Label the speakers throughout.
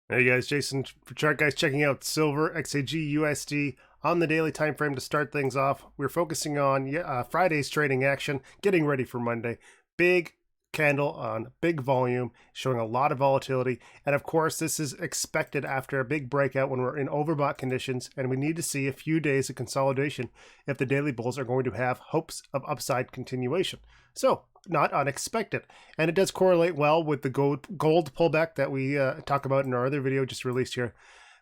Speaker 1: Hey guys, Jason for Chart Guys checking out silver, XAG, USD on the daily time frame to start things off. We're focusing on Friday's trading action, getting ready for Monday. Big candle on big volume, showing a lot of volatility. And of course, this is expected after a big breakout when we're in overbought conditions, and we need to see a few days of consolidation if the daily bulls are going to have hopes of upside continuation. So, not unexpected. And it does correlate well with the gold pullback that we talk about in our other video just released here.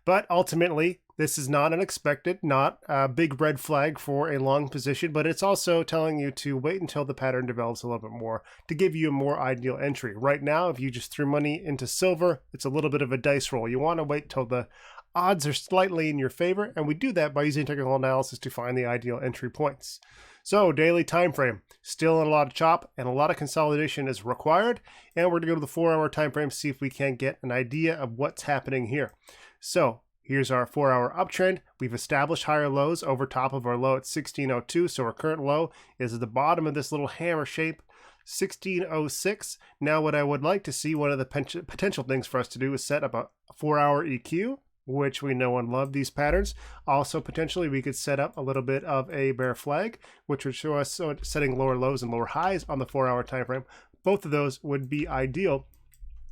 Speaker 1: But ultimately, this is not unexpected, not a big red flag for a long position, but it's also telling you to wait until the pattern develops a little bit more to give you a more ideal entry. Right now, if you just threw money into silver, it's a little bit of a dice roll. You want to wait till the odds are slightly in your favor, and we do that by using technical analysis to find the ideal entry points. So daily time frame, still in a lot of chop and a lot of consolidation is required, and we're going to go to the 4-hour time frame, see if we can get an idea of what's happening here. So here's our 4-hour uptrend. We've established higher lows over top of our low at 1602, so our current low is at the bottom of this little hammer shape, 1606. Now what I would like to see, one of the potential things for us to do is set up a 4-hour EQ, which we know and love these patterns. Also, potentially, we could set up a little bit of a bear flag, which would show us setting lower lows and lower highs on the 4-hour time frame. Both of those would be ideal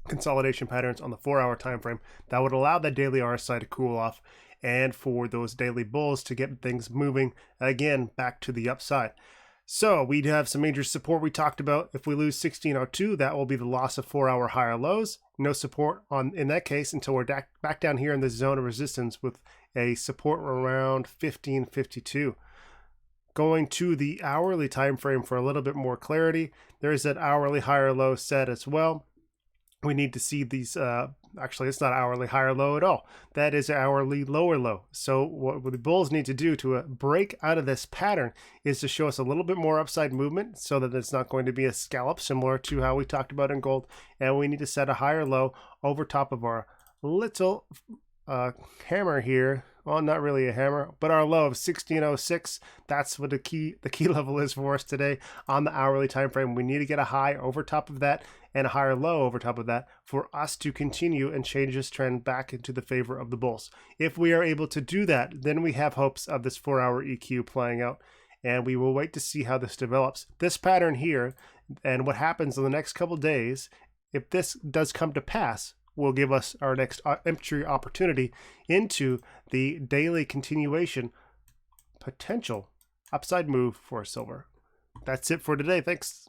Speaker 1: consolidation patterns on the 4-hour time frame that would allow that daily RSI to cool off and for those daily bulls to get things moving again back to the upside. So we'd have some major support we talked about. If we lose 1602, that will be the loss of 4-hour higher lows. No support in that case until we're back down here in the zone of resistance with a support around 1552. Going to the hourly time frame for a little bit more clarity, there is that hourly higher low set as well. We need to see these, actually it's not hourly higher low at all. That is hourly lower low. So what the bulls need to do to break out of this pattern is to show us a little bit more upside movement so that it's not going to be a scallop similar to how we talked about in gold. And we need to set a higher low over top of our little hammer here. Well, not really a hammer, but our low of 1606. That's what the key level is for us today on the hourly time frame. We need to get a high over top of that and a higher low over top of that for us to continue and change this trend back into the favor of the bulls. If we are able to do that, then we have hopes of this 4-hour EQ playing out, and we will wait to see how this develops. This pattern here and what happens in the next couple days, if this does come to pass, will give us our next entry opportunity into the daily continuation potential upside move for silver. That's it for today. Thanks.